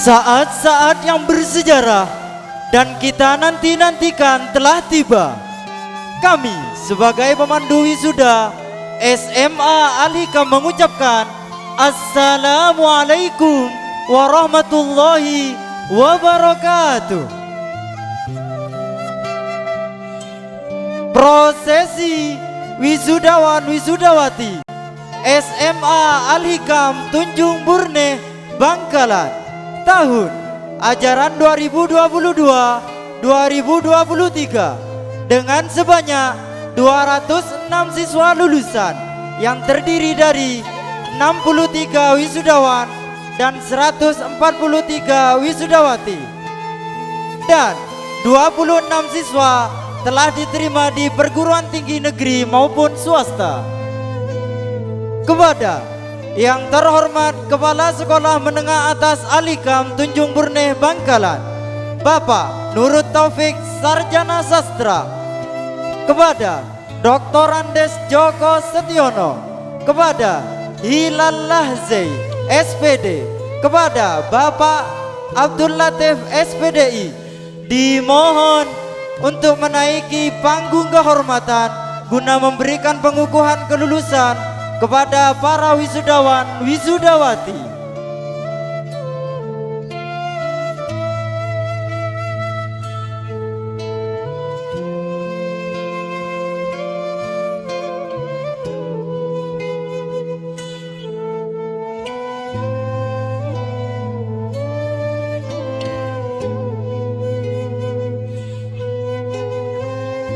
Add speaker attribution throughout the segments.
Speaker 1: Saat-saat yang bersejarah dan kita nanti-nantikan telah tiba. Kami sebagai pemandu wisuda SMA Al-Hikam mengucapkan Assalamualaikum warahmatullahi wabarakatuh. Prosesi wisudawan wisudawati SMA Al-Hikam Tunjung Burne Bangkalan tahun ajaran 2022-2023 dengan sebanyak 206 siswa lulusan yang terdiri dari 63 wisudawan dan 143 wisudawati, dan 26 siswa telah diterima di perguruan tinggi negeri maupun swasta. Kepada yang terhormat Kepala Sekolah Menengah Atas Al-Hikam Tunjung Burne Bangkalan, Bapak Nurut Taufik Sarjana Sastra. Kepada Dr. Andes Joko Setiono. Kepada Hilal Lahzai SPD. Kepada Bapak Abdul Latif SPDI, dimohon untuk menaiki panggung kehormatan guna memberikan pengukuhan kelulusan kepada para wisudawan wisudawati.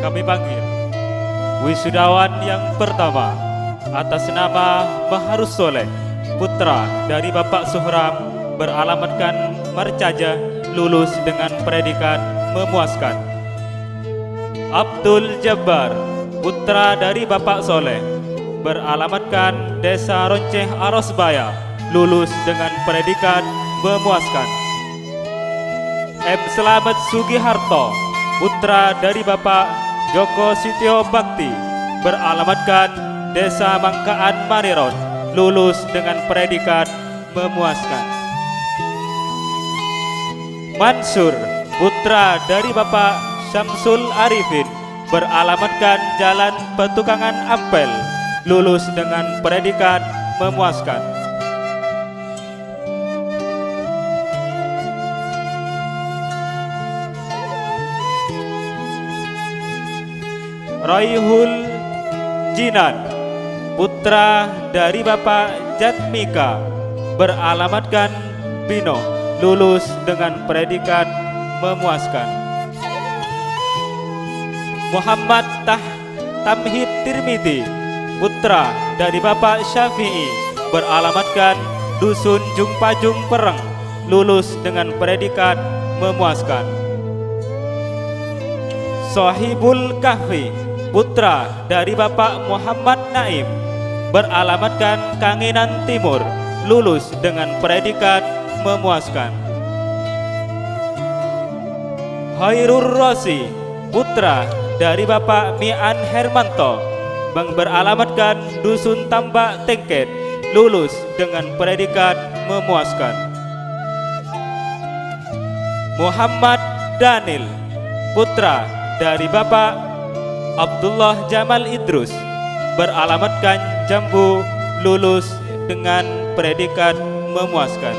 Speaker 2: Kami panggil wisudawan yang pertama atas nama Maharus Soleh, putra dari Bapak Suhram, beralamatkan Marcaja, lulus dengan predikat memuaskan. Abdul Jabbar, putra dari Bapak Soleh, beralamatkan Desa Ronceh Arosbaya, lulus dengan predikat memuaskan. M. Selamat Sugiharto, putra dari Bapak Joko Sitio Bakti, beralamatkan Desa Mangkaan Maniron, lulus dengan predikat memuaskan. Mansur, putra dari Bapak Syamsul Arifin, beralamatkan Jalan Petukangan Ampel, lulus dengan predikat memuaskan. Royhul Jinan, putra dari Bapak Jatmika, beralamatkan Bino, lulus dengan predikat memuaskan. Muhammad Tamhid Tirmidzi, putra dari Bapak Syafi'i, beralamatkan Dusun Jungpajung Pereng, lulus dengan predikat memuaskan. Sohibul Kahfi, putra dari Bapak Muhammad Naim, beralamatkan Kangenan Timur, lulus dengan predikat memuaskan. Khairur Rosi, putra dari Bapak Mian Hermanto, beralamatkan Dusun Tambak Tengket, lulus dengan predikat memuaskan. Muhammad Danil, putra dari Bapak Abdullah Jamal Idrus, beralamatkan Jambu, lulus dengan predikat memuaskan.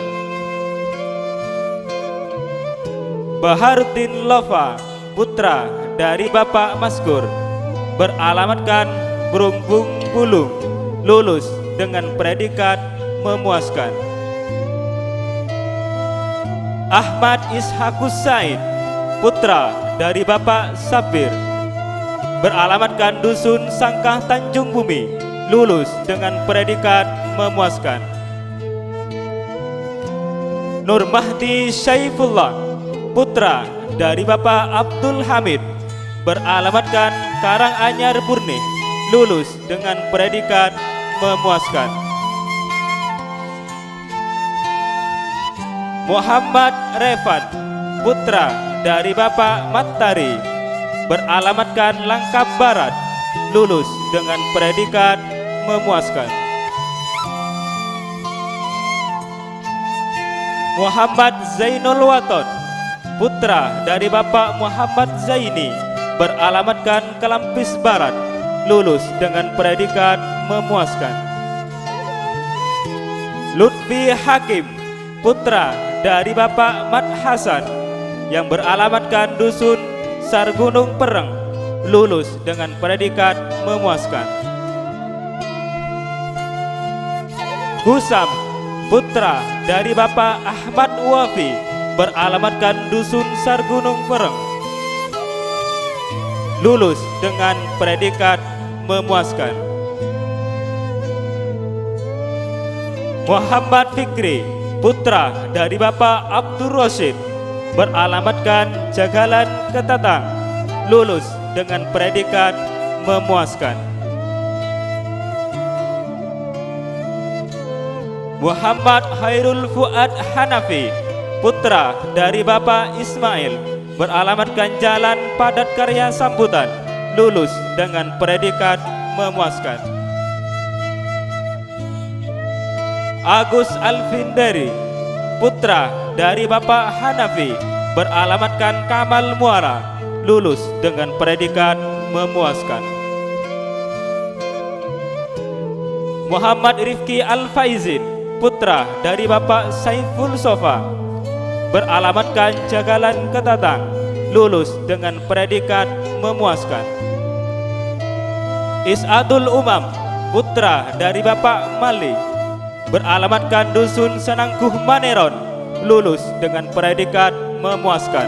Speaker 2: Baharuddin Lova, putra dari Bapak Maskur, beralamatkan Berumbung Bulung, lulus dengan predikat memuaskan. Ahmad Ishaqus Said, putra dari Bapak Sabir, beralamatkan Dusun Sangkah Tanjung Bumi, lulus dengan predikat memuaskan. Nur Mahdi Syaifullah, putra dari Bapak Abdul Hamid, beralamatkan Karanganyar Burne, lulus dengan predikat memuaskan. Muhammad Refat, putra dari Bapak Mattari, beralamatkan Langkap Barat, lulus dengan predikat memuaskan. Muhammad Zainul Waton, putra dari Bapak Muhammad Zaini, beralamatkan Kelampis Barat, lulus dengan predikat memuaskan. Lutfi Hakim, putra dari Bapak Mat Hasan, yang beralamatkan Dusun Sargunung Pereng, lulus dengan predikat memuaskan. Husam, putra dari Bapak Ahmad Wafi, beralamatkan Dusun Sargunung Pereng, lulus dengan predikat memuaskan. Muhammad Fikri, putra dari Bapak Abdul Rosyid, beralamatkan Jagalan Ketatang, lulus dengan predikat memuaskan. Muhammad Hairul Fuad Hanafi, putra dari Bapak Ismail, beralamatkan Jalan Padat Karya Sambutan, lulus dengan predikat memuaskan. Agus Alvindari, putra dari Bapak Hanafi, beralamatkan Kamal Muara, lulus dengan predikat memuaskan. Muhammad Rifki Al-Faizin, putra dari Bapak Saiful Sofa, beralamatkan Jagalan Ketatang, lulus dengan predikat memuaskan. Is'adul Umam, putra dari Bapak Mali, beralamatkan Dusun Senangkuh Maneron, lulus dengan predikat memuaskan.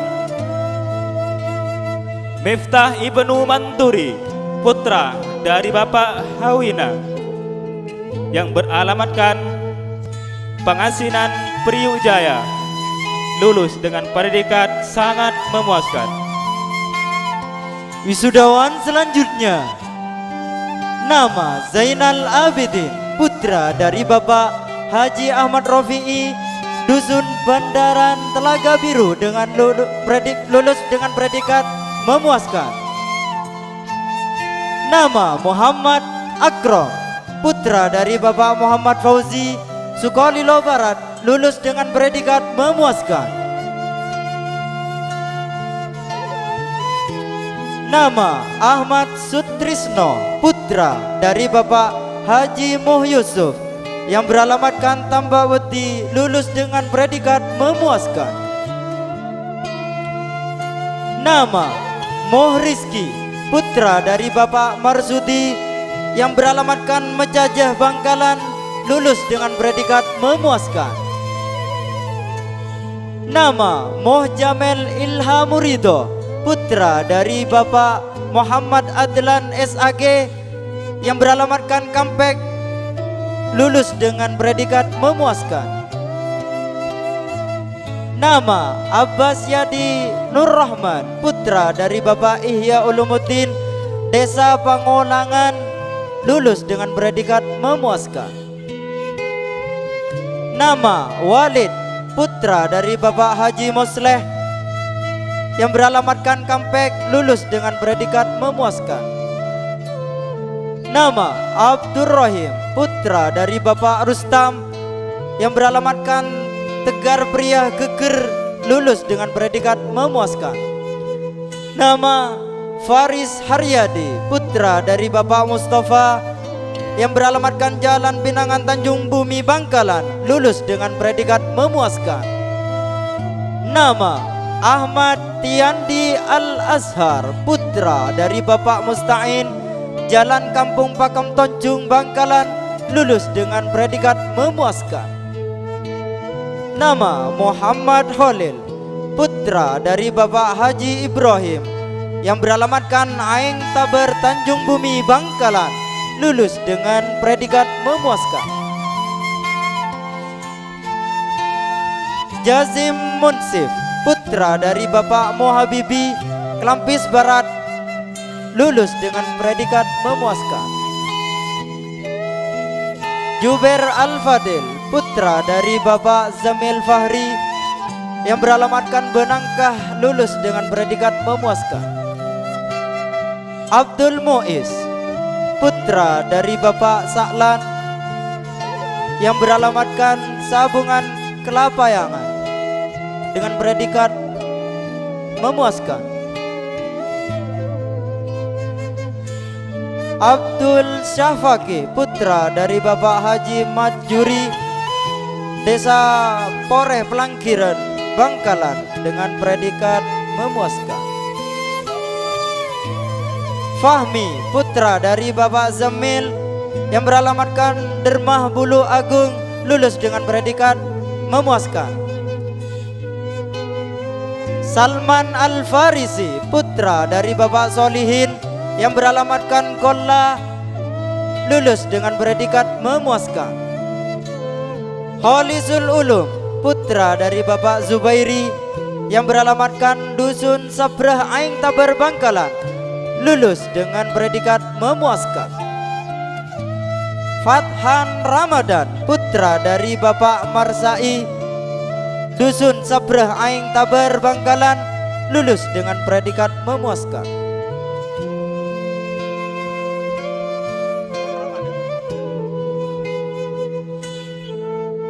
Speaker 2: Miftah Ibnu Manturi, putra dari Bapak Hawina, yang beralamatkan Pangasinan Priuk Jaya, lulus dengan predikat sangat memuaskan.
Speaker 1: Wisudawan selanjutnya, nama Zainal Abidin, putra dari Bapak Haji Ahmad Rofi'i, Dusun Bandaran Telaga Biru, dengan lulus dengan predikat memuaskan. Nama Muhammad Akrom, putra dari Bapak Muhammad Fauzi, Sukolilo Barat, lulus dengan predikat memuaskan. Nama Ahmad Sutrisno, putra dari Bapak Haji Muh Yusuf, yang beralamatkan Tambaweti, lulus dengan predikat memuaskan. Nama Moh Rizki, putra dari Bapak Marsudi, yang beralamatkan Mejajah Bangkalan, lulus dengan predikat memuaskan. Nama Moh Jamel Ilhamurido, putra dari Bapak Muhammad Adlan SAG, yang beralamatkan Kampek, lulus dengan predikat memuaskan. Nama Abbas Yadi Nur Rahman, putra dari Bapak Ihya Ulumuddin, Desa Pangolangan, lulus dengan predikat memuaskan. Nama Walid, putra dari Bapak Haji Mosleh, yang beralamatkan Kampek, lulus dengan predikat memuaskan. Nama Abdur Rahim, putra dari Bapak Rustam, yang beralamatkan Tegar Pria Geger, lulus dengan predikat memuaskan. Nama Faris Haryadi, putra dari Bapak Mustafa, yang beralamatkan Jalan Pinangan Tanjung Bumi Bangkalan, lulus dengan predikat memuaskan. Nama Ahmad Tiandi Al-Azhar, putra dari Bapak Musta'in, Jalan Kampung Pakam Tanjung Bangkalan, lulus dengan predikat memuaskan. Nama Muhammad Holil, putra dari Bapak Haji Ibrahim, yang beralamatkan Aeng Taber Tanjung Bumi Bangkalan, lulus dengan predikat memuaskan. Jazim Munsif, putra dari Bapak Mohabibi, Kelampis Barat, lulus dengan predikat memuaskan. Juber Al-Fadil, putra dari Bapak Zamil Fahri, yang beralamatkan Benangkah, lulus dengan predikat memuaskan. Abdul Muiz, putra dari Bapak Saklan, yang beralamatkan Sabungan Kelapayangan, dengan predikat memuaskan. Abdul Syafaqi, putra dari Bapak Haji Majuri, Desa Poreh Pelangkiran, Bangkalan, dengan predikat memuaskan. Fahmi, putra dari Bapak Zamil yang beralamatkan Dermah Bulu Agung, lulus dengan predikat memuaskan. Salman Al-Farisi, putra dari Bapak Solihin yang beralamatkan Kolla, lulus dengan predikat memuaskan. Kholisul Ulum, putra dari Bapak Zubairi yang beralamatkan Dusun Sabrah Aing Tabar Bangkalan, lulus dengan predikat memuaskan. Fathan Ramadan, putra dari Bapak Marsai, Dusun Sabrah Aing Tabar Bangkalan, lulus dengan predikat memuaskan.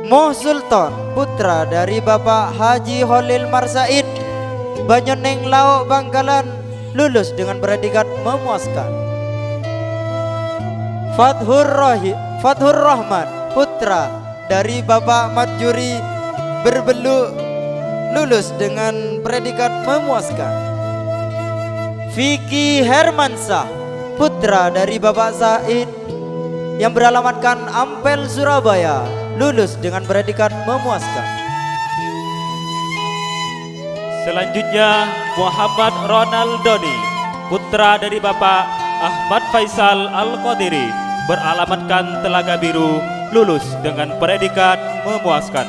Speaker 1: Moh Sultan, putra dari Bapak Haji Holil Marsaid, Banyoneng Laok Bangkalan, lulus dengan predikat memuaskan. Fathur Rahman, putra dari Bapak Majuri Berbelu, lulus dengan predikat memuaskan. Vicky Hermansah, putra dari Bapak Said yang beralamatkan Ampel Surabaya, lulus dengan predikat memuaskan.
Speaker 2: Selanjutnya Muhammad Ronaldoni, putra dari Bapak Ahmad Faisal Al-Qadiri, beralamatkan Telaga Biru, lulus dengan predikat memuaskan.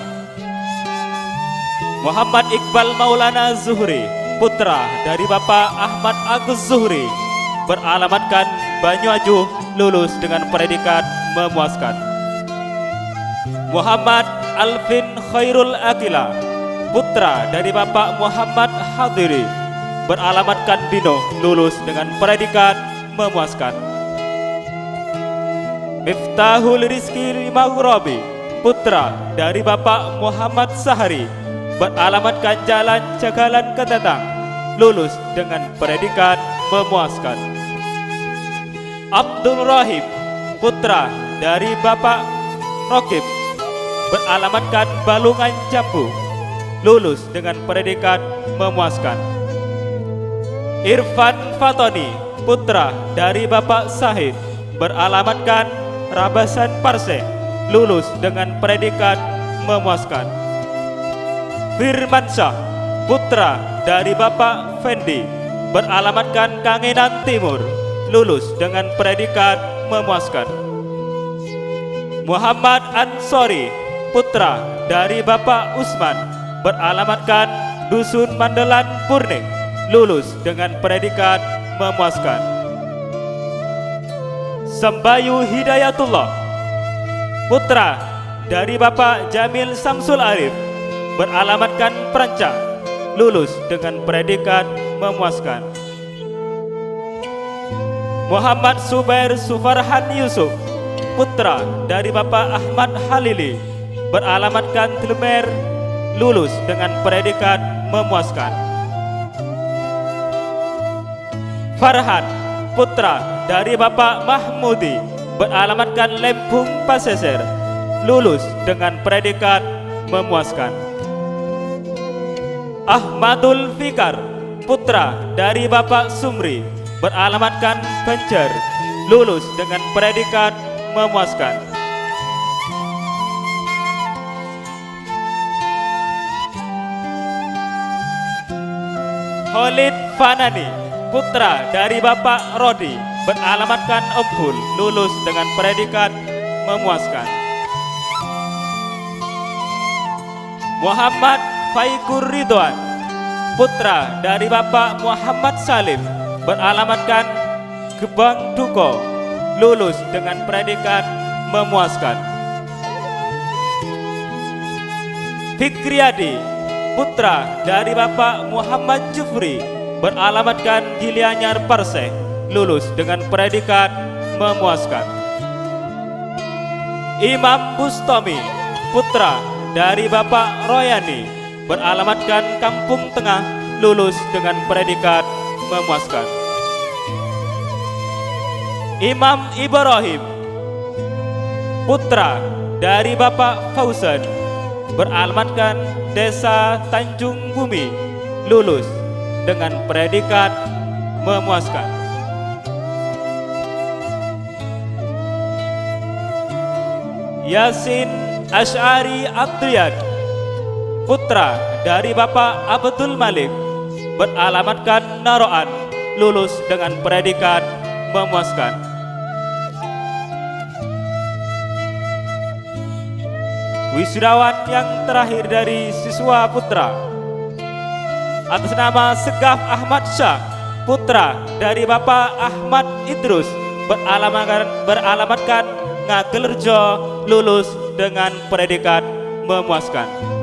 Speaker 2: Muhammad Iqbal Maulana Zuhri, putra dari Bapak Ahmad Agus Zuhri, beralamatkan Banyuajuh, lulus dengan predikat memuaskan. Muhammad Alvin Khairul Akila, putra dari Bapak Muhammad Hadiri, beralamatkan Bino, lulus dengan predikat memuaskan. Miftahul Rizki Maghrabi, putra dari Bapak Muhammad Sahari, beralamatkan Jalan Cagalan Ketatang, lulus dengan predikat memuaskan. Abdul Rahim, putra dari Bapak Rokib, beralamatkan Balungan Jambu, lulus dengan predikat memuaskan. Irfan Fatoni, putra dari Bapak Sahid, beralamatkan Rabasan Parse, lulus dengan predikat memuaskan. Firmansyah, putra dari Bapak Fendi, beralamatkan Kangenan Timur, lulus dengan predikat memuaskan. Muhammad Ansori, putra dari Bapak Usman, beralamatkan Dusun Mandelan Purning, lulus dengan predikat memuaskan. Sembayu Hidayatullah, putra dari Bapak Jamil Samsul Arif, beralamatkan Perancang, lulus dengan predikat memuaskan. Muhammad Subair Sufarhan Yusuf, putra dari Bapak Ahmad Halili, beralamatkan Tilmer, lulus dengan predikat memuaskan. Farhan, putra dari Bapak Mahmudi, beralamatkan Lempung Paseser, lulus dengan predikat memuaskan. Ahmadul Fikar, putra dari Bapak Sumri, beralamatkan Banjar, lulus dengan predikat memuaskan. Khalid Fanani, putra dari Bapak Rodi, beralamatkan Empul, lulus dengan predikat memuaskan. Muhammad Faikur Ridwan, putra dari Bapak Muhammad Salim, beralamatkan Gebang Duko, lulus dengan predikat memuaskan. Fikriyadi, putra dari Bapak Muhammad Jufri, beralamatkan Gilianyar Parse, lulus dengan predikat memuaskan. Imam Bustomi, putra dari Bapak Royani, beralamatkan Kampung Tengah, lulus dengan predikat memuaskan. Imam Ibrahim, putra dari Bapak Fauzan, beralamatkan Desa Tanjung Bumi, lulus dengan predikat memuaskan. Yasin Asy'ari Abdrian, putra dari Bapak Abdul Malik, beralamatkan Naroan, lulus dengan predikat memuaskan. Wisudawan yang terakhir dari siswa putra atas nama Segaf Ahmad Syah, putra dari Bapak Ahmad Idrus, beralamatkan Ngagelerjo, lulus dengan predikat memuaskan.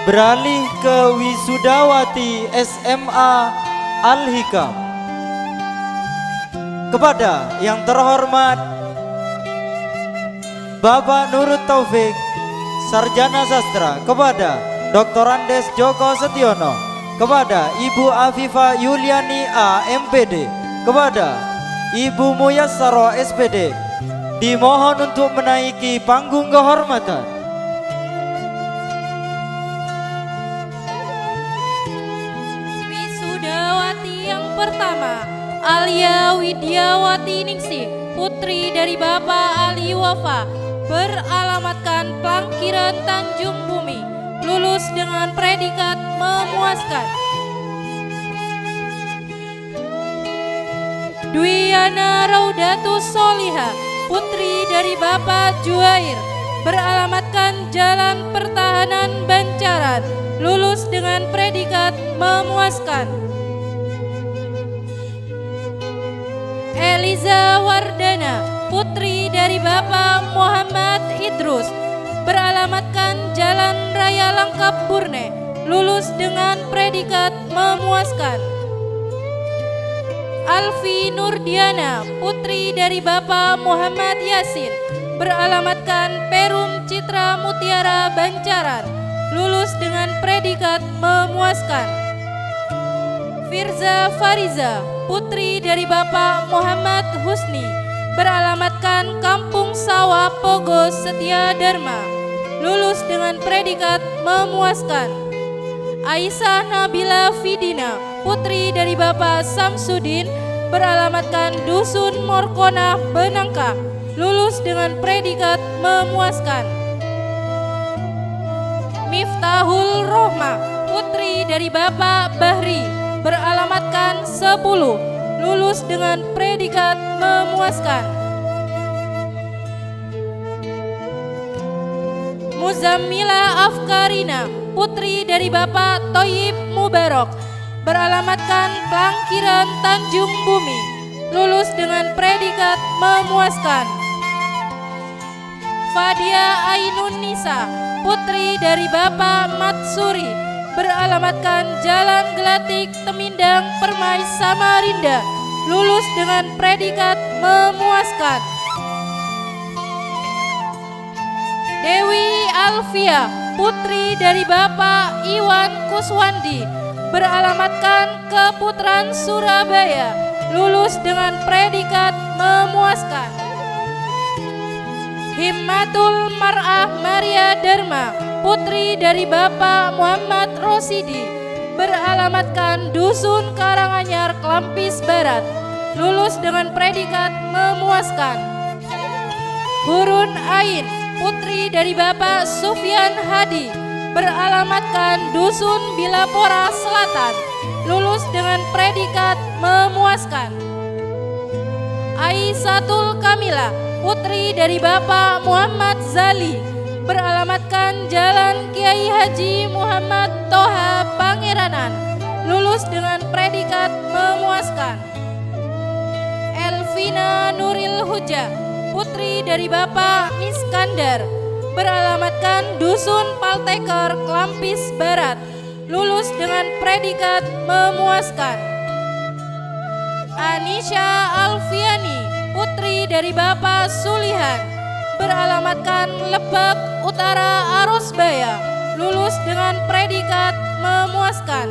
Speaker 1: Beralih ke Wisudawati SMA Al-Hikam. Kepada yang terhormat Bapak Nurut Taufik, Sarjana Sastra. Kepada Dr. Andes Joko Setiono, kepada Ibu Afifa Yuliani A MPD, kepada Ibu Muyassaro SPD dimohon untuk menaiki panggung kehormatan.
Speaker 3: Wisudawati yang pertama, Alia Widyawati Ningsih, putri dari Bapak Ali Wafa, beralamatkan Plangkiran Tanjung Bumi, lulus dengan predikat memuaskan. Dwiana Raudatus Soliha, putri dari Bapak Juair, beralamatkan Jalan Pertahanan Bancaran, lulus dengan predikat memuaskan. Eliza Wardana, putri dari Bapak Muhammad Idrus, beralamatkan Jalan Raya Langkap Burne, lulus dengan predikat memuaskan. Alfi Nurdiana, putri dari Bapak Muhammad Yasin, beralamatkan Perum Citra Mutiara Bancaran, lulus dengan predikat memuaskan. Firza Fariza, putri dari Bapak Muhammad Husni, beralamatkan Kampung Sawah Pogo Setia Dharma, lulus dengan predikat memuaskan. Aisyah Nabila Fidina, putri dari Bapak Samsudin, beralamatkan Dusun Morkona Benangka, lulus dengan predikat memuaskan. Miftahul Rohma, putri dari Bapak Bahri, beralamatkan 10, lulus dengan predikat memuaskan. Muzammila Afkarina, putri dari Bapak Toyib Mubarok, beralamatkan Plangkiran Tanjung Bumi, lulus dengan predikat memuaskan. Fadia Ainun Nisa, putri dari Bapak Matsuri, beralamatkan Jalan Gelatik Temindang Permai Samarinda, lulus dengan predikat memuaskan. Dewi Alfia, putri dari Bapak Iwan Kuswandi, beralamatkan Keputaran Surabaya, lulus dengan predikat memuaskan. Himmatul Mar'ah Maria Dharma, putri dari Bapak Muhammad Rosidi, beralamatkan Dusun Karanganyar Klampis Barat, lulus dengan predikat memuaskan. Hurun Ain, putri dari Bapak Sufyan Hadi, beralamatkan Dusun Bilapora Selatan, lulus dengan predikat memuaskan. Aisatul Kamila, putri dari Bapak Muhammad Zali, beralamatkan Jalan Kiai Haji Muhammad Toha Pangeranan, lulus dengan predikat memuaskan. Elvina Nuril Huja, putri dari Bapak Miskandar, beralamatkan Dusun Palteker Klampis Barat, lulus dengan predikat memuaskan. Anisha Alfiani, putri dari Bapak Sulihan, beralamatkan Lebak Utara Arusbaya, lulus dengan predikat memuaskan.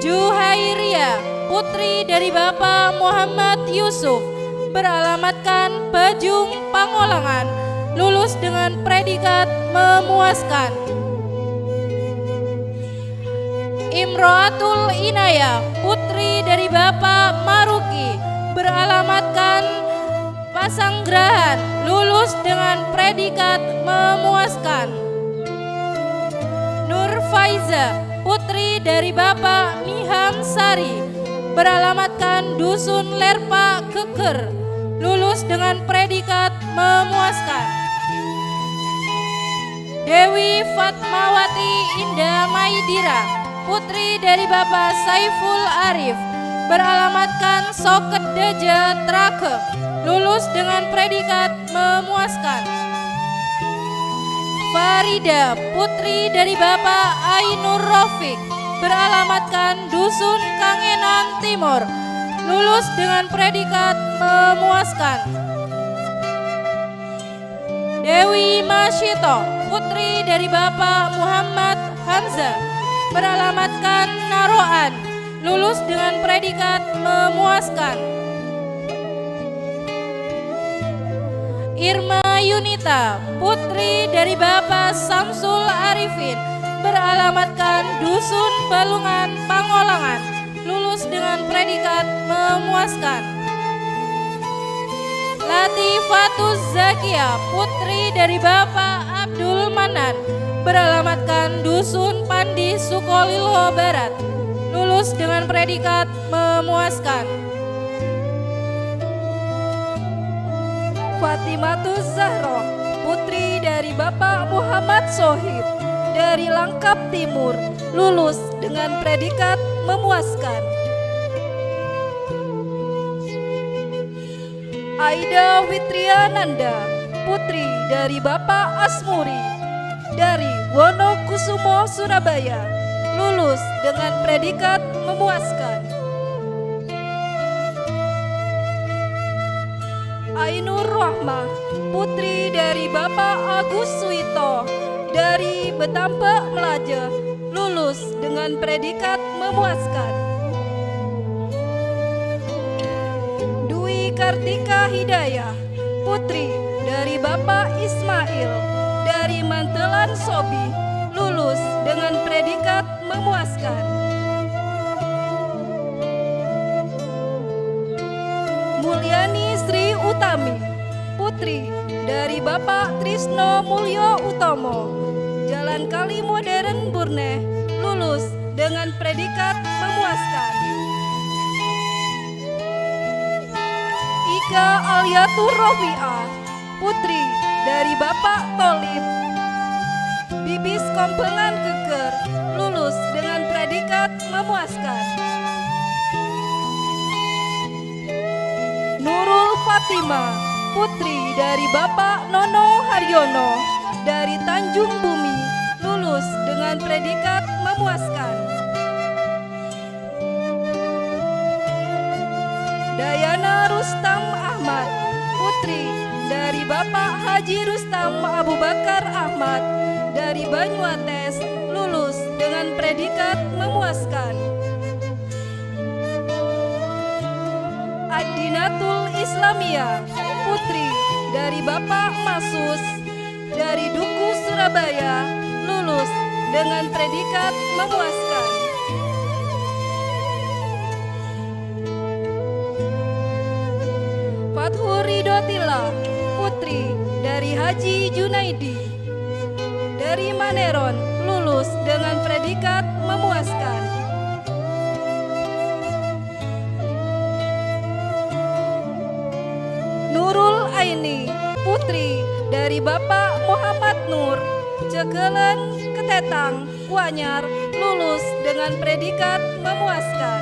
Speaker 3: Juhairia, putri dari Bapak Muhammad Yusuf, beralamatkan Bajung Pangolangan, lulus dengan predikat memuaskan. Imroatul Inaya, putri dari Bapak Maruki, beralamatkan Pasanggrahan, lulus dengan predikat memuaskan. Nur Faiza, putri dari Bapak Miham Sari, beralamatkan Dusun Lerpa Keker, lulus dengan predikat memuaskan. Dewi Fatmawati Indah Maidira, putri dari Bapak Saiful Arif, beralamatkan Soket Deja Trake, lulus dengan predikat memuaskan. Farida, putri dari Bapak Ainur Rofik, beralamatkan Dusun Kangenan Timur, lulus dengan predikat memuaskan. Dewi Masyito, putri dari Bapak Muhammad Hamzah, beralamatkan Naroan, lulus dengan predikat memuaskan. Irma Yunita, putri dari Bapak Samsul Arifin, beralamatkan Dusun Balungan, Pangolangan, lulus dengan predikat memuaskan. Latifatus Zakia, putri dari Bapak Abdul Manan, beralamatkan Dusun Pandi, Sukolilo Barat, lulus dengan predikat memuaskan.
Speaker 4: Fatimatus Zahroh, putri dari Bapak Muhammad Sohib dari Langkap Timur, lulus dengan predikat memuaskan. Aida Fitriananda, putri dari Bapak Asmuri dari Wonokusumo, Surabaya, lulus dengan predikat memuaskan. Ainur Rahmah, putri dari Bapak Agus Suito dari Betampe, Melaje, lulus dengan predikat memuaskan. Dwi Kartika Hidayah, putri dari Bapak Ismail dari Mantelan Sobi, lulus dengan predikat memuaskan. Mulyani Sri Utami, putri dari Bapak Trisno Mulyo Utomo, Jalan Kali Modern Burneh, lulus dengan predikat memuaskan. Ika Aliatur Rofi'ah, putri dari Bapak Tolib, Bibis Kompengan Geger, lulus dengan predikat memuaskan. Nurul Fatima, putri dari Bapak Nono Haryono dari Tanjung Bumi, lulus dengan predikat memuaskan. Dayana Rustam Ahmad, putri dari Bapak Haji Rustam Abu Bakar Ahmad dari Banyuates, lulus dengan predikat memuaskan. Adinatul Islamia, putri dari Bapak Masus dari Duku Surabaya, lulus dengan predikat memuaskan. Fathur Ridotila, putri dari Haji Junaidi dari Maneron, lulus dengan predikat memuaskan. Nurul Aini, putri dari Bapak Muhammad Nur, Cegelen Ketetang, Kuanyar, lulus dengan predikat memuaskan.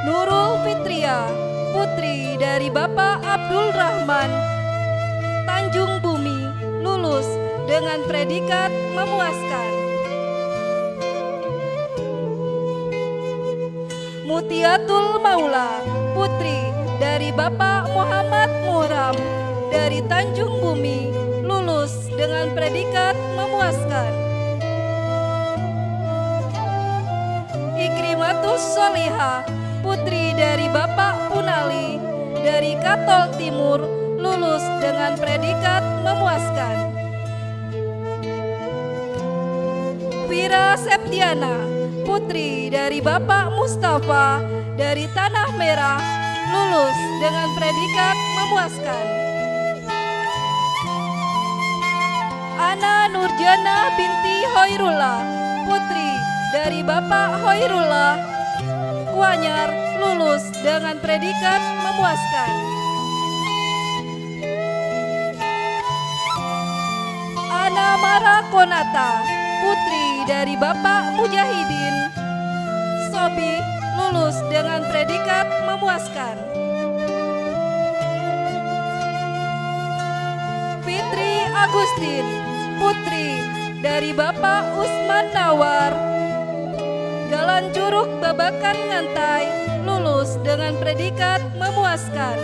Speaker 4: Nurul Fitria, putri dari Bapak Abdul Rahman, Tanjung Bumi, lulus dengan predikat memuaskan. Mutiatul Maula, putri dari Bapak Muhammad Muhram dari Tanjung Bumi, lulus dengan predikat memuaskan. Ikrimatus Solihah, putri dari Bapak Punali dari Katol Timur, lulus dengan predikat memuaskan. Vira Septiana, putri dari Bapak Mustafa dari Tanah Merah, lulus dengan predikat memuaskan. Ana Nurjana binti Hoirullah, putri dari Bapak Hoirullah, Kuanyar, lulus dengan predikat memuaskan. Ana Mara Konata, putri dari Bapak Mujahidin Sobi, lulus dengan predikat memuaskan. Fitri Agustin, putri dari Bapak Usman Nawar, Jalan Curug Babakan Ngantai, lulus dengan predikat memuaskan.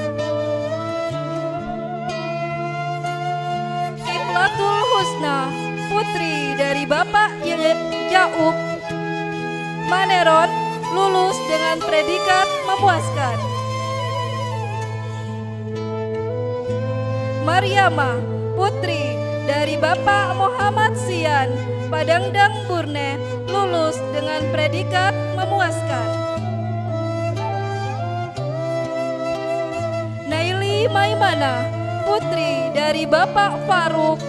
Speaker 4: Nailatul Husna, putri dari Bapak Yaub Maneron, lulus dengan predikat memuaskan. Maryama, putri dari Bapak Muhammad Sian, Padangdang Burne, lulus dengan predikat memuaskan. Naili Maimana, putri dari Bapak Faruk,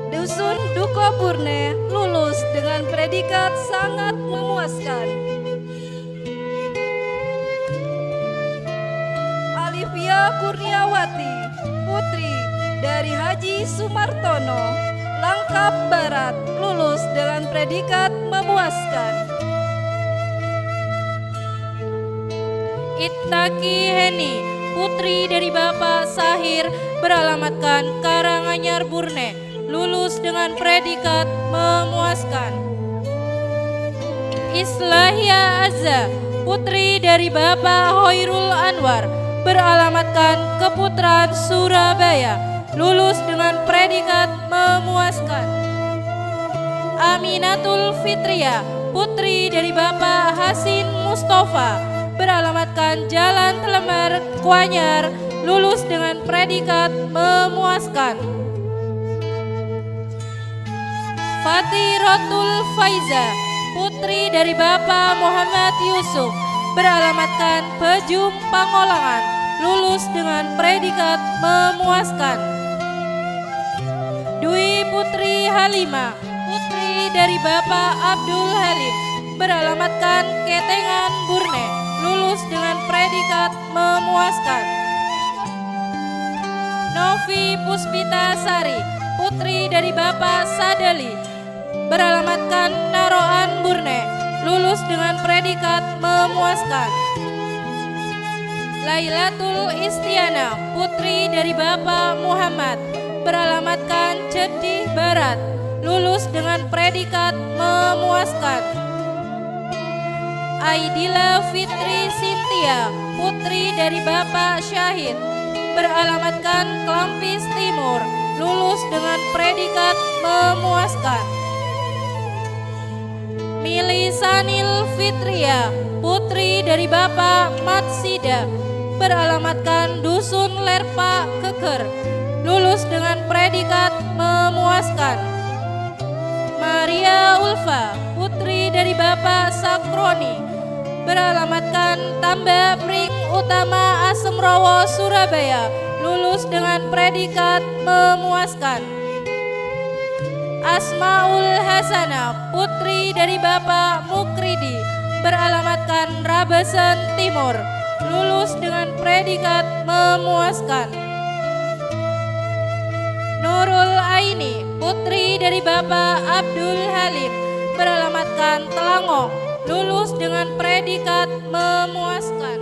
Speaker 4: Dusun Duko Burne, lulus dengan predikat sangat memuaskan. Alivia Kurniawati, putri dari Haji Sumartono, Langkap Barat, lulus dengan predikat memuaskan.
Speaker 3: Ittaki Heni, putri dari Bapak Sahir, beralamatkan Karanganyar Burne, lulus dengan predikat memuaskan. Islahia Azza, putri dari Bapak Hoirul Anwar, beralamatkan Keputaran Surabaya, lulus dengan predikat memuaskan. Aminatul Fitria, putri dari Bapak Hasin Mustafa, beralamatkan Jalan Telemar, Kuanyar, lulus dengan predikat memuaskan. Fatiratul Faiza, putri dari Bapak Muhammad Yusuf, beralamatkan Pejum Pangolangan, lulus dengan predikat memuaskan. Dwi Putri Halimah, putri dari Bapak Abdul Halim, beralamatkan Ketengan Burne, lulus dengan predikat memuaskan. Novi Puspita Sari, putri dari Bapak Sadali, beralamatkan Naroan Burne, lulus dengan predikat memuaskan. Lailatul Istiana, putri dari Bapak Muhammad, beralamatkan Jedih Barat, lulus dengan predikat memuaskan. Aidila Fitri Sintia, putri dari Bapak Syahid, beralamatkan Kelampis Timur, lulus dengan predikat memuaskan. Milisanil Fitria, putri dari Bapak Matsida, beralamatkan Dusun Lerpa Keker, lulus dengan predikat memuaskan. Maria Ulfa, putri dari Bapak Sakroni, beralamatkan Tambak Pring Utama Asemrowo Surabaya, lulus dengan predikat memuaskan. Asmaul Hasanah, putri dari Bapak Mukridi, beralamatkan Rabasan Timur, lulus dengan predikat memuaskan. Nurul Aini, putri dari Bapak Abdul Halim, beralamatkan Telangong, lulus dengan predikat memuaskan.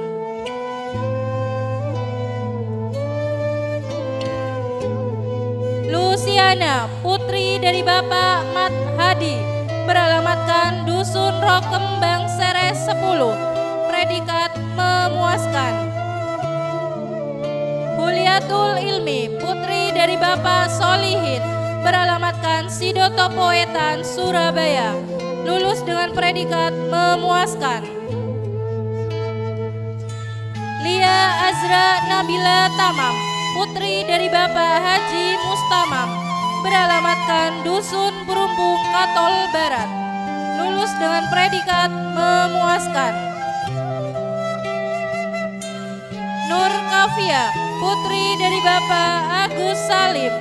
Speaker 3: Luciana, putri dari Bapak Mat Hadi, beralamatkan Dusun Rokembang Seres 10, predikat memuaskan. Huliatul Ilmi, putri dari Bapak Solihin, beralamatkan Sidotopo Wetan, Surabaya, lulus dengan predikat memuaskan. Lia Azra Nabila Tamam, putri dari Bapak Haji Mustamam, beralamatkan Dusun Berumpung Katol Barat, lulus dengan predikat memuaskan. Nur Kafia, putri dari Bapak Agus Salim,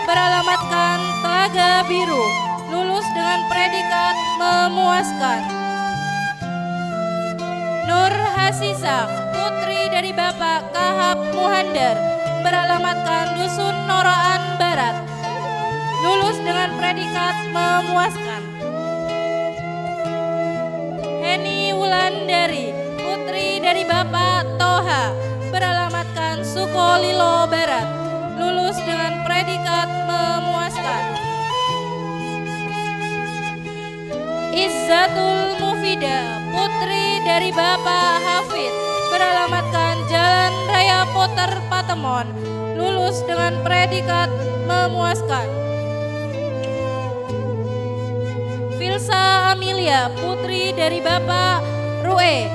Speaker 3: beralamatkan Telaga Biru, lulus dengan predikat memuaskan. Nur Hasisa, putri dari Bapak Kahab Muhandar, beralamatkan Dusun Noroan Barat, lulus dengan predikat memuaskan. Heni Wulandari, putri dari Bapak Toha, beralamatkan Sukolilo Barat, lulus dengan predikat memuaskan. Izzatul Mufida, putri dari Bapak Hafid, beralamatkan Jalan Raya Poter Patemon, lulus dengan predikat memuaskan. Amelia, putri dari Bapak Rue,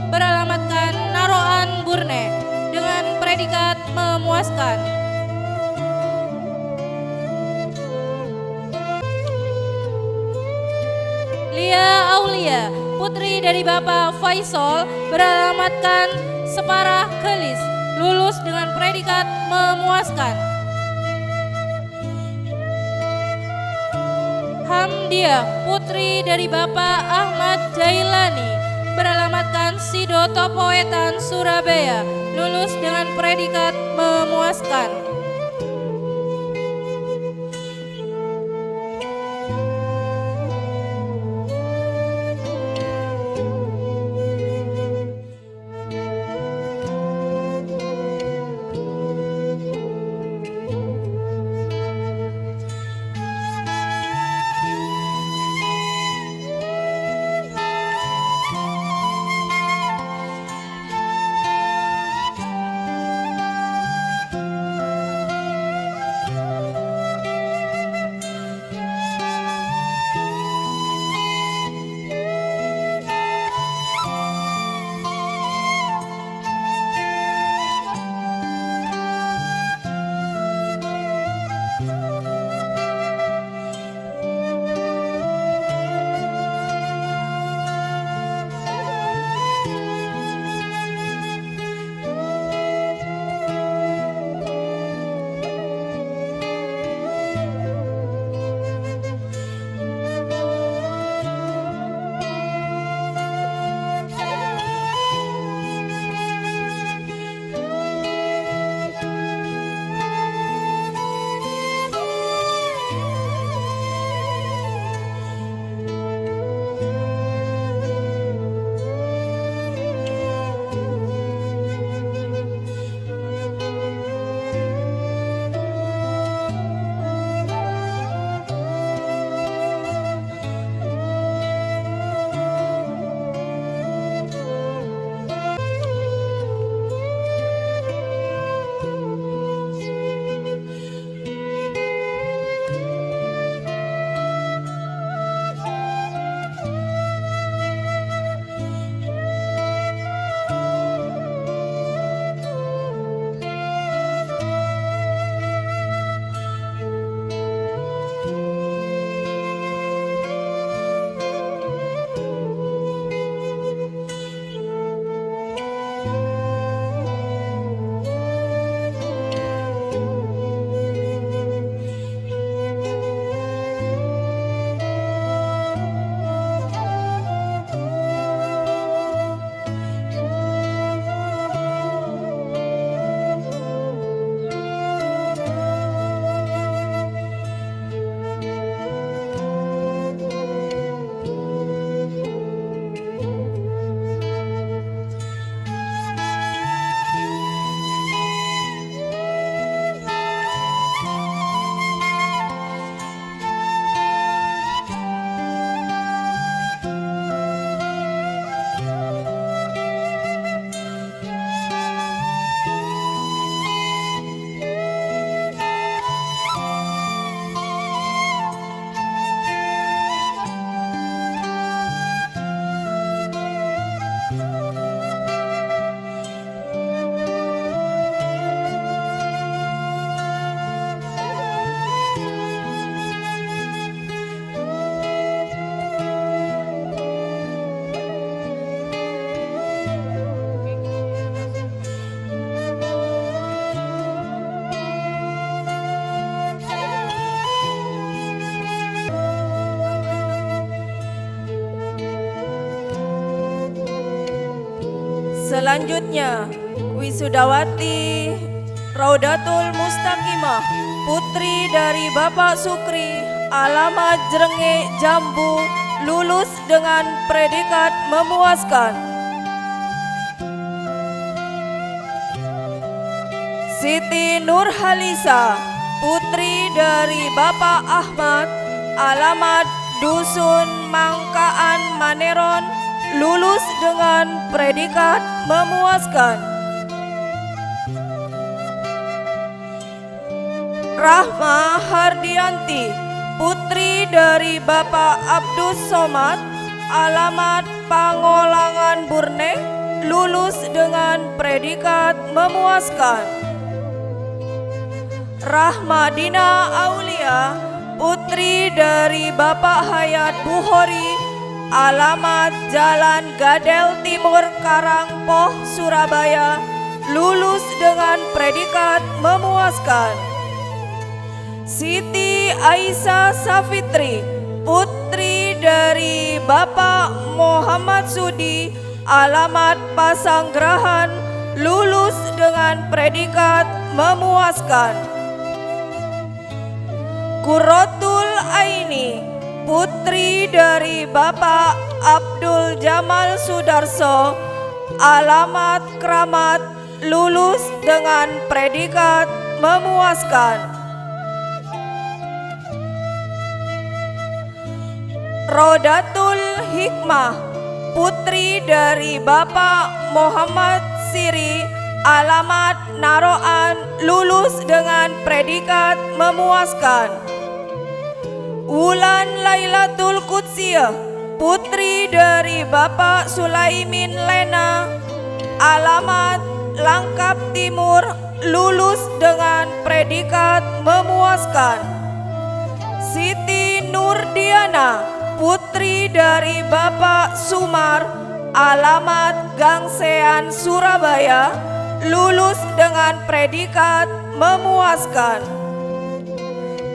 Speaker 3: beralamatkan Naroan Burne, dengan predikat memuaskan. Lia Aulia, putri dari Bapak Faisal, beralamatkan Separah Kelis, lulus dengan predikat memuaskan. Hamdia, putri dari Bapak Ahmad Jailani, beralamatkan Sido Topoetan, Surabaya, lulus dengan predikat memuaskan.
Speaker 4: Selanjutnya, Wisudawati Raudatul Mustaqimah, putri dari Bapak Sukri, alamat Jrenge, Jambu, lulus dengan predikat memuaskan. Siti Nurhalisa, putri dari Bapak Ahmad, alamat Dusun Mangkaan, Maneron, lulus dengan predikat memuaskan. Rahma Hardianti, putri dari Bapak Abdus Somad, alamat Pangolangan Burne, lulus dengan predikat memuaskan. Rahmadina Aulia, putri dari Bapak Hayat Buhori, alamat Jalan Gadel Timur Karangpoh, Surabaya, lulus dengan predikat memuaskan. Siti Aisyah Safitri, putri dari Bapak Muhammad Sudi, alamat Pasanggerahan, lulus dengan predikat memuaskan. Qurratul Aini, putri dari Bapak Abdul Jamal Sudarso, alamat Kramat, lulus dengan predikat memuaskan. Rodatul Hikmah, putri dari Bapak Muhammad Siri, alamat Naroan, lulus dengan predikat memuaskan. Wulan Lailatul Qudsiyah, putri dari Bapak Sulaimin Lena, alamat Langkap Timur, lulus dengan predikat memuaskan. Siti Nurdiana, putri dari Bapak Sumar, alamat Gangsean, Surabaya, lulus dengan predikat memuaskan.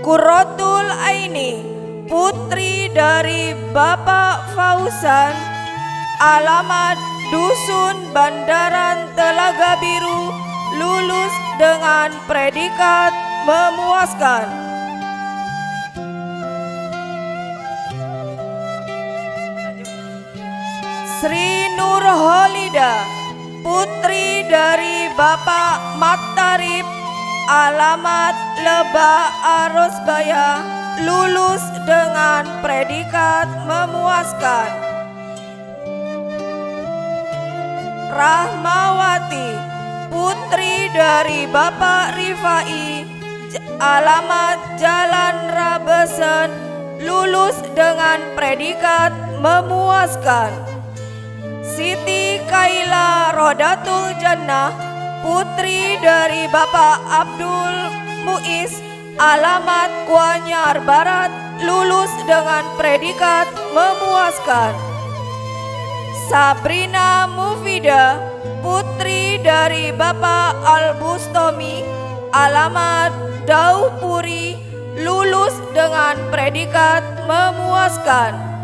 Speaker 4: Qurratul Aini, putri dari Bapak Fauzan, alamat Dusun Bandaran Telaga Biru, lulus dengan predikat memuaskan. Sri Nurholida, putri dari Bapak Matarib, alamat Lebak Arosbaya, lulus dengan predikat memuaskan. Rahmawati, putri dari Bapak Rifai, alamat Jalan Rabesen, lulus dengan predikat memuaskan. Siti Kaila Rodatul Jannah, putri dari Bapak Abdul Muiz, alamat Kuanyar Barat, lulus dengan predikat memuaskan. Sabrina Mufida, putri dari Bapak Al-Bustomi, alamat Daupuri, lulus dengan predikat memuaskan.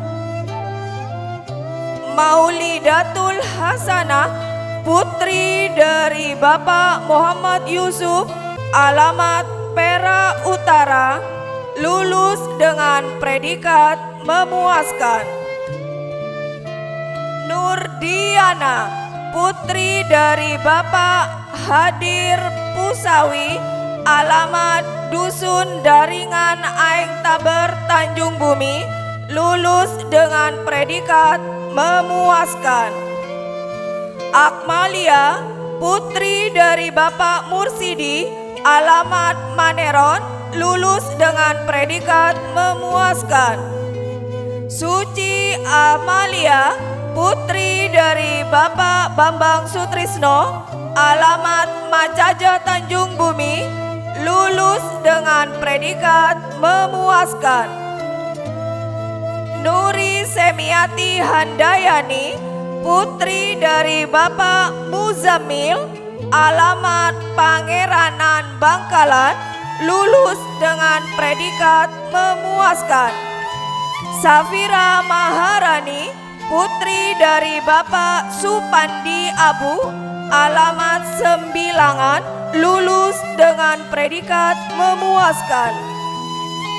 Speaker 4: Maulidatul Hasanah, putri dari Bapak Muhammad Yusuf, alamat Perak Utara, lulus dengan predikat memuaskan. Nurdiana, putri dari Bapak Hadir Pusawi, alamat Dusun Daringan Aeng Taber, Tanjung Bumi, lulus dengan predikat memuaskan. Akmalia, putri dari Bapak Mursidi, alamat Maneron, lulus dengan predikat memuaskan. Suci Amalia, putri dari Bapak Bambang Sutrisno, alamat Majaja Tanjung Bumi, lulus dengan predikat memuaskan. Nuri Semiati Handayani, putri dari Bapak Muzamil, alamat Pangeranan Bangkalan, lulus dengan predikat memuaskan. Safira Maharani, putri dari Bapak Supandi Abu, alamat Sembilangan, lulus dengan predikat memuaskan.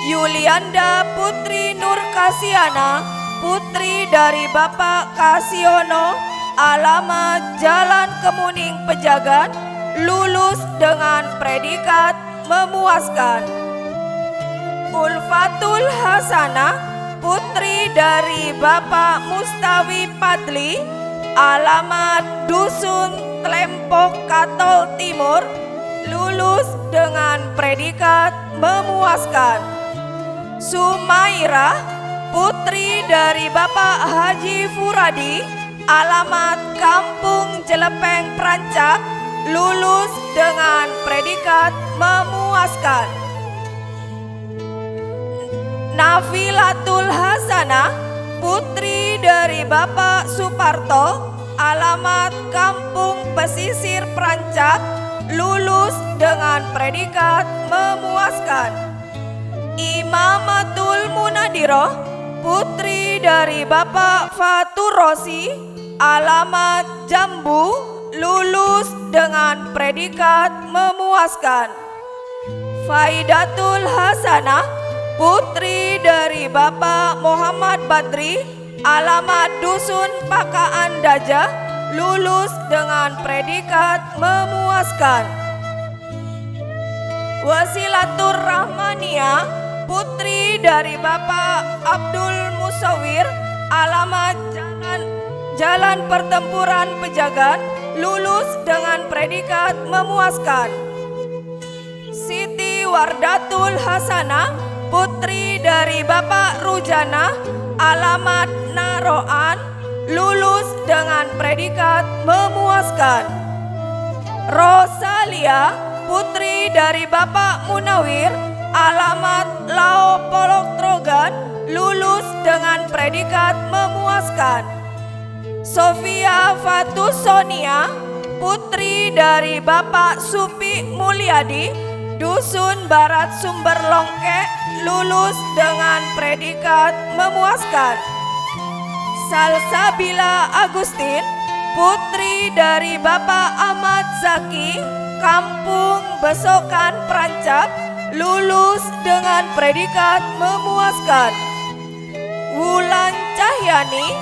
Speaker 4: Yulianda Putri Nur Kasiana, putri dari Bapak Kasiono, alamat Jalan Kemuning Pejagan, lulus dengan predikat memuaskan. Ulfatul Hasanah, putri dari Bapak Mustawi Padli, alamat Dusun Tlempok Katol Timur, lulus dengan predikat memuaskan. Sumaira, putri dari Bapak Haji Furadi, alamat Kampung Jelepeng Prancak, lulus dengan predikat memuaskan. Nafilatul Hasanah, putri dari Bapak Suparto, alamat Kampung Pesisir Prancak, lulus dengan predikat memuaskan. Imamatul Munadiroh, putri dari Bapak Fatur Rosi, alamat Jambu, lulus dengan predikat memuaskan. Faidatul Hasanah, putri dari Bapak Muhammad Badri, alamat Dusun Pakaan Daja, lulus dengan predikat memuaskan. Wasilatur Rahmania, putri dari Bapak Abdul Musawir, alamat Jalan Pertempuran Pejagan, lulus dengan predikat memuaskan. Siti Wardatul Hasanah, putri dari Bapak Rujana, alamat Naroan, lulus dengan predikat memuaskan. Rosalia, putri dari Bapak Munawir, alamat Lao Polok Trogan, lulus dengan predikat memuaskan. Sofia Fatus Sonia, putri dari Bapak Supi Mulyadi, Dusun Barat Sumber Longke, lulus dengan predikat memuaskan. Salsabila Agustin, putri dari Bapak Ahmad Zaki, Kampung Besokan Prancak, lulus dengan predikat memuaskan. Wulan Cahyani,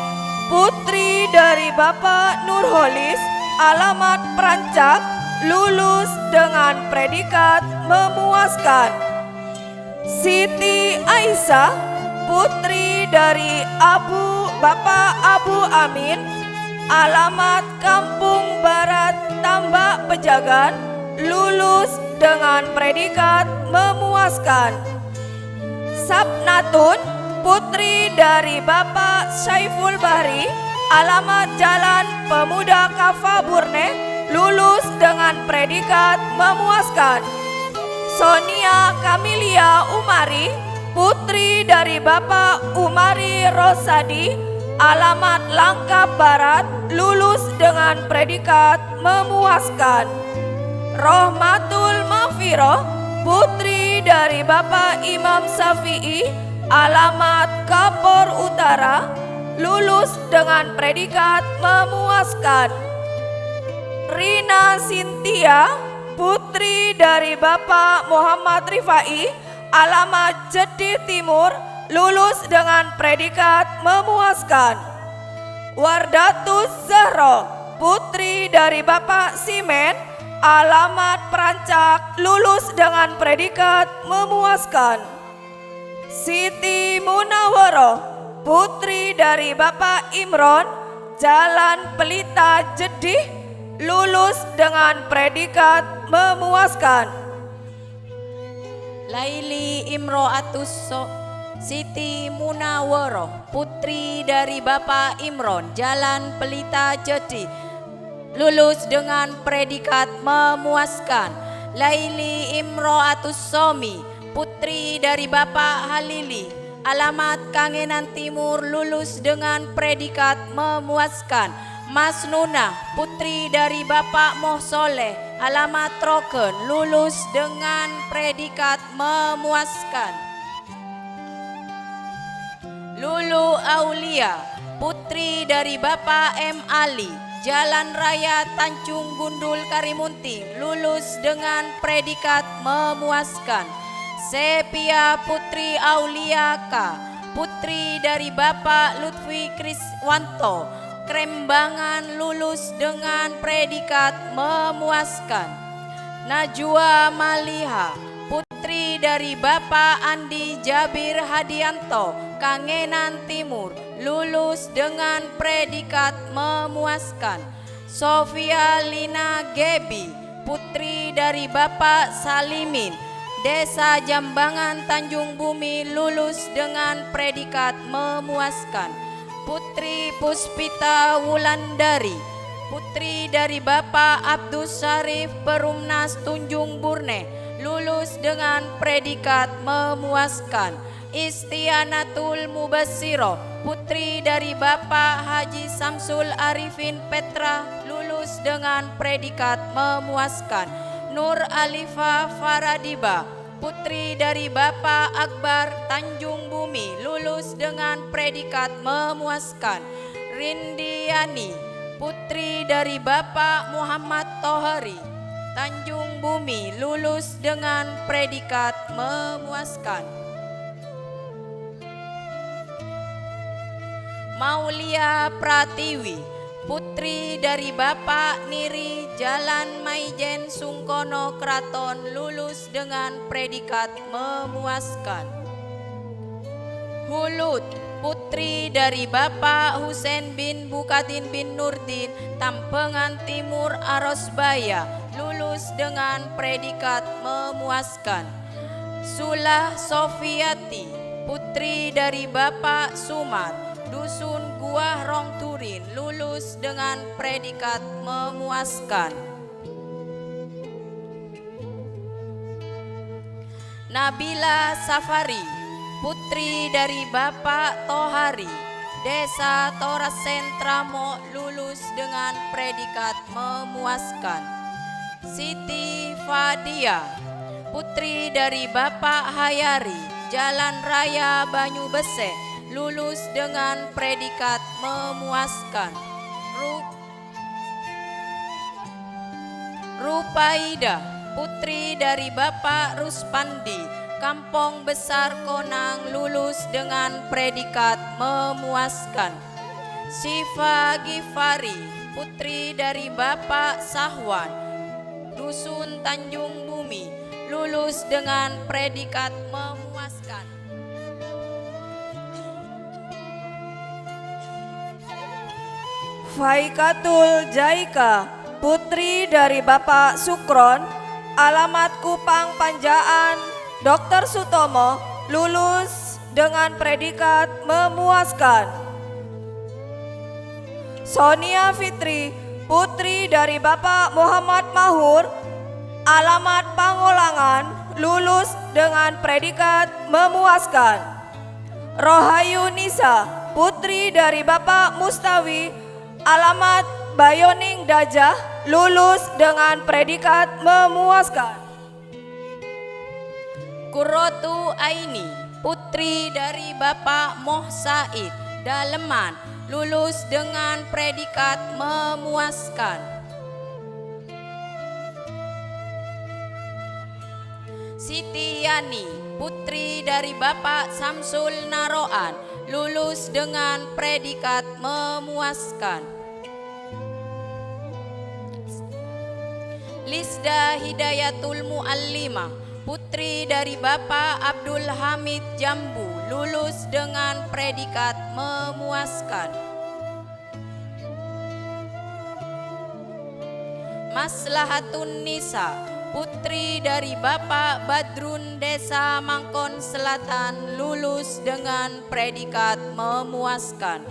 Speaker 4: putri dari Bapak Nurholis, alamat Prancak, lulus dengan predikat memuaskan. Siti Aisyah, putri dari Bapak Abu Amin, alamat Kampung Barat Tambak Pejagan, lulus dengan predikat memuaskan. Sapnatun, putri dari Bapak Syaiful Bahri, alamat Jalan Pemuda Kafa Burne, lulus dengan predikat memuaskan. Sonia Kamilia Umari, putri dari Bapak Umari Rosadi, alamat Langkap Barat, lulus dengan predikat memuaskan. Rohmatul Mafiroh, putri dari Bapak Imam Syafi'i, alamat Kapor Utara, lulus dengan predikat memuaskan. Rina Sintia, putri dari Bapak Muhammad Rifai, alamat Jedih Timur, lulus dengan predikat memuaskan. Wardatus Zahro, putri dari Bapak Simen, alamat Prancak, lulus dengan predikat memuaskan. Siti Munawwaroh, putri dari Bapak Imron, Jalan Pelita Jedih, lulus dengan predikat memuaskan.
Speaker 3: Laili Imro'atus Siti Munawwaroh, putri dari Bapak Imron, Jalan Pelita Jedih, lulus dengan predikat memuaskan. Laili Imro'atus Somi, putri dari Bapak Halili, alamat Kangenan Timur, lulus dengan predikat memuaskan. Mas Nunah, putri dari Bapak Moh Soleh, alamat Troken, lulus dengan predikat memuaskan. Lulu Aulia, putri dari Bapak M. Ali, Jalan Raya Tanjung Gundul Karimunting, lulus dengan predikat memuaskan. Sepia putri Auliaka, putri dari Bapak Lutfi Kriswanto, Krembangan, lulus dengan predikat memuaskan. Najwa Maliha, putri dari Bapak Andi Jabir Hadianto, Kangenan Timur, lulus dengan predikat memuaskan. Sofia Lina Gebi, putri dari Bapak Salimin, Desa Jambangan Tanjung Bumi lulus dengan predikat memuaskan. Putri Puspita Wulandari, putri dari Bapak Abdus Syarif Perumnas Tunjung Burne, lulus dengan predikat memuaskan. Istianatul Mubassiro, putri dari Bapak Haji Samsul Arifin Petra, lulus dengan predikat memuaskan. Nur Alifa Faradiba, putri dari Bapak Akbar Tanjung Bumi, lulus dengan predikat memuaskan. Rindiani, putri dari Bapak Muhammad Tohari Tanjung Bumi, lulus dengan predikat memuaskan. Maulia Pratiwi, putri dari Bapak Niri Jalan Maijen Sungkono Kraton, lulus dengan predikat memuaskan. Hulut, putri dari Bapak Husein bin Bukatin bin Nurdin Tampengan Timur Arosbaya, lulus dengan predikat memuaskan. Sulah Sofiati, putri dari Bapak Sumar Dusun Gua Rong Turin, lulus dengan predikat memuaskan. Nabila Safari, putri dari Bapak Tohari Desa Toras Sentramo, lulus dengan predikat memuaskan. Siti Fadia, putri dari Bapak Hayari Jalan Raya Banyu Besek, lulus dengan predikat memuaskan. Rupaida, putri dari Bapak Ruspandi Kampung Besar Konang, lulus dengan predikat memuaskan. Syifa Gifari, putri dari Bapak Sahwan Dusun Tanjung Bumi, lulus dengan predikat memuaskan.
Speaker 5: Faikatul Jaika, putri dari Bapak Sukron, alamat Kupang Panjaan, Dr. Sutomo, lulus dengan predikat memuaskan. Sonia Fitri, putri dari Bapak Muhammad Mahur, alamat Pangolangan, lulus dengan predikat memuaskan. Rohayu Nisa, putri dari Bapak Mustawi, alamat Bayoning Dajah, lulus dengan predikat memuaskan.
Speaker 3: Kurotu Aini, putri dari Bapak Moh Said Daleman, lulus dengan predikat memuaskan. Siti Yani, putri dari Bapak Samsul Naroan, lulus dengan predikat memuaskan. Lisda Hidayatul Muallimah, putri dari Bapak Abdul Hamid Jambu, lulus dengan predikat memuaskan. Maslahatun Nisa, putri dari Bapak Badrun Desa Mangkon Selatan, lulus dengan predikat memuaskan.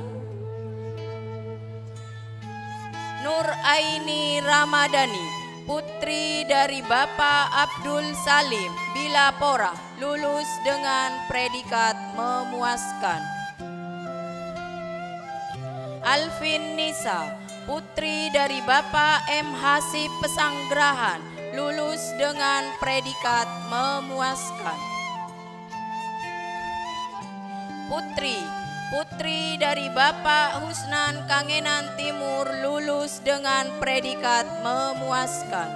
Speaker 3: Nur Aini Ramadhani, putri dari Bapak Abdul Salim Bilapora, lulus dengan predikat memuaskan. Alvin Nisa, putri dari Bapak M. Hasib Pesanggrahan, lulus dengan predikat memuaskan. Putri dari Bapak Husnan Kangenan Timur, lulus dengan predikat memuaskan.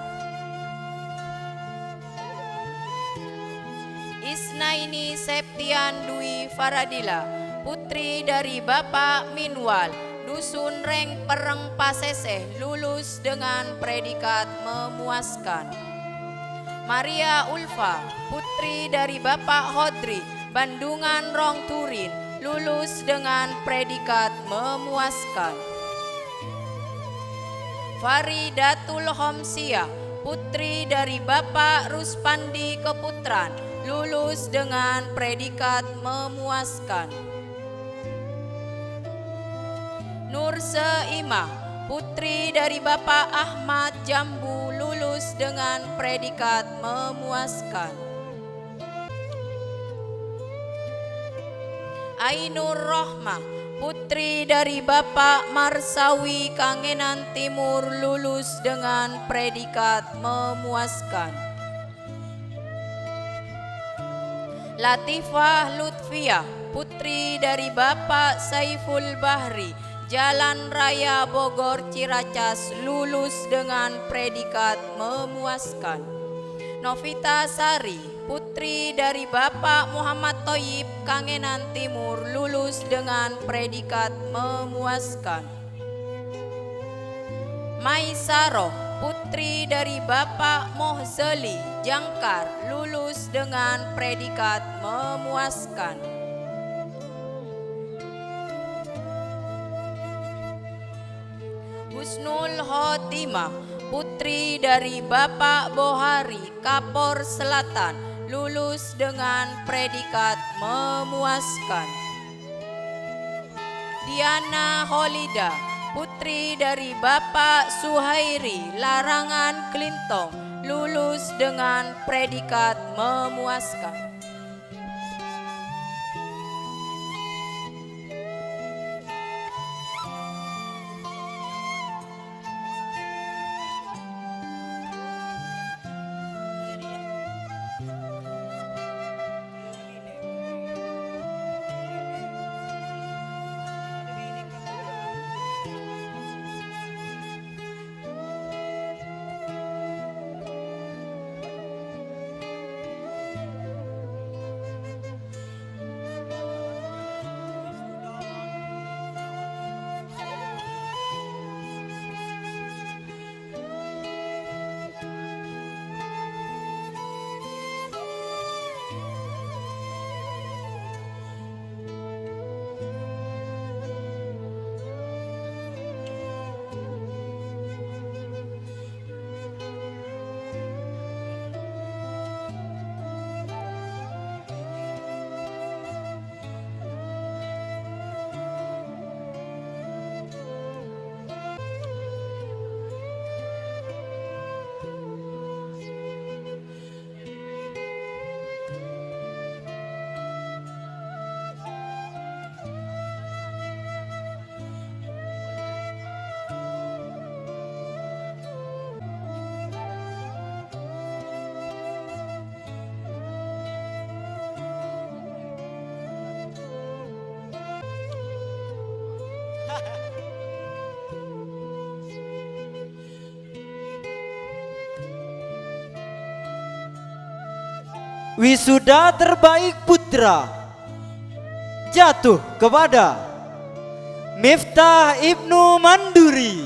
Speaker 3: Isnaini Septian Dwi Faradila, putri dari Bapak Minwal Dusun Reng Pereng Paseseh, lulus dengan predikat memuaskan. Maria Ulfa, putri dari Bapak Hodri Bandungan Rong Turin, lulus dengan predikat memuaskan. Faridatul Homsia, putri dari Bapak Ruspandi Keputran, lulus dengan predikat memuaskan. Nur Seimah, putri dari Bapak Ahmad Jambu, lulus dengan predikat memuaskan. Ainur Rohmah, putri dari Bapak Marsawi Kangenan Timur, lulus dengan predikat memuaskan. Latifah Lutfiah, putri dari Bapak Saiful Bahri, Jalan Raya Bogor Ciracas, lulus dengan predikat memuaskan. Novita Sari, putri dari Bapak Muhammad Thoyib Kangenan Timur, lulus dengan predikat memuaskan. Maisaroh, putri dari Bapak Mohzeli Jangkar, lulus dengan predikat memuaskan. Husnul Khotimah, putri dari Bapak Bohari Kapor Selatan, lulus dengan predikat memuaskan. Diana Holida, putri dari Bapak Suhairi Larangan Klintong, lulus dengan predikat memuaskan.
Speaker 1: Wisuda terbaik putra jatuh kepada Miftah Ibnu Manduri,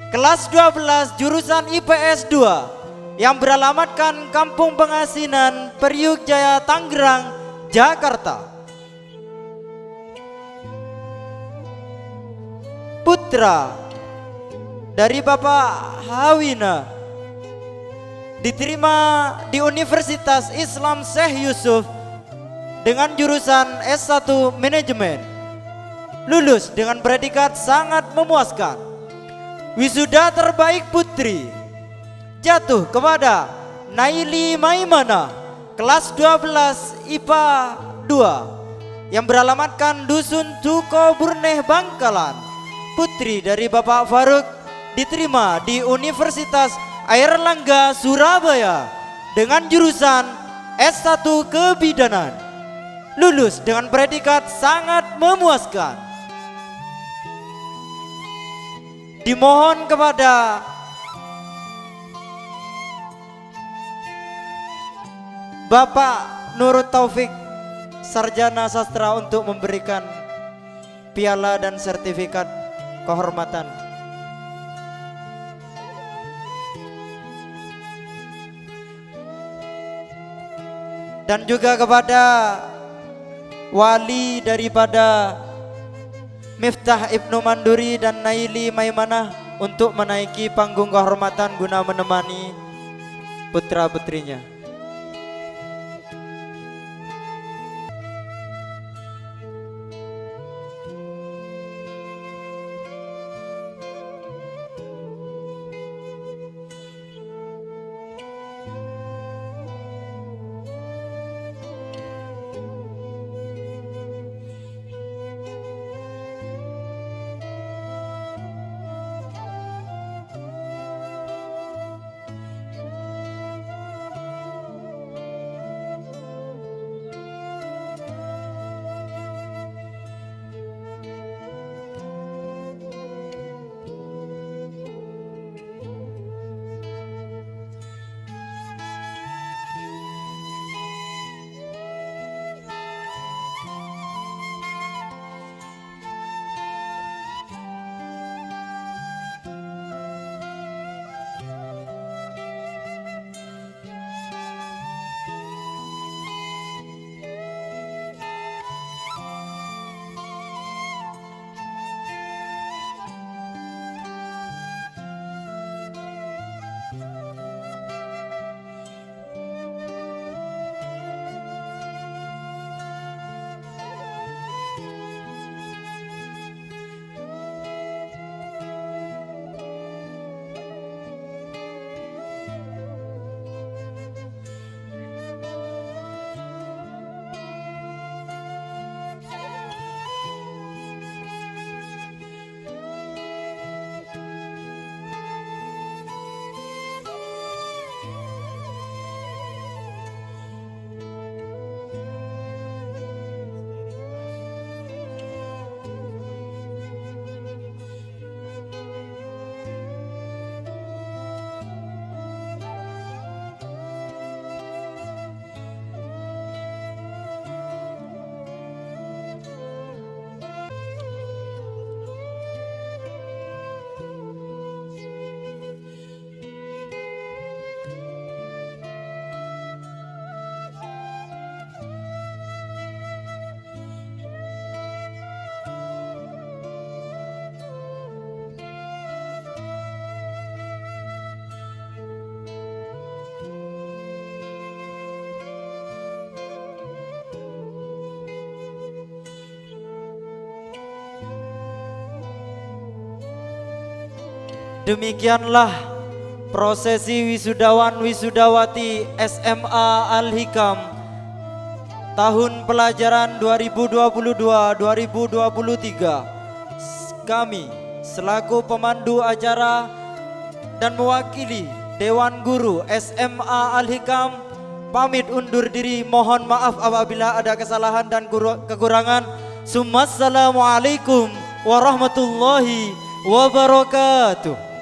Speaker 1: kelas 12 jurusan IPS 2 yang beralamatkan Kampung Pengasinan, Periuk Jaya, Tangerang, Jakarta. Putra dari Bapak Hawina diterima di Universitas Islam Syekh Yusuf dengan jurusan S1 Manajemen, lulus dengan predikat sangat memuaskan. Wisuda terbaik putri jatuh kepada Naili Maimana, kelas 12 IPA 2 yang beralamatkan Dusun Tuko Burneh, Bangkalan. Putri dari Bapak Faruk diterima di Universitas Airlangga Surabaya dengan jurusan S1 Kebidanan, lulus dengan predikat sangat memuaskan. Dimohon kepada Bapak Nurut Taufik, Sarjana Sastra, untuk memberikan piala dan sertifikat kehormatan. Dan juga kepada wali daripada Miftah Ibnu Manduri dan Naili Maimanah untuk menaiki panggung kehormatan guna menemani putra-putrinya. Demikianlah prosesi wisudawan wisudawati SMA Al-Hikam tahun pelajaran 2022-2023. Kami selaku pemandu acara dan mewakili Dewan Guru SMA Al-Hikam pamit undur diri. Mohon maaf apabila ada kesalahan dan kekurangan. Assalamualaikum warahmatullahi wabarakatuh.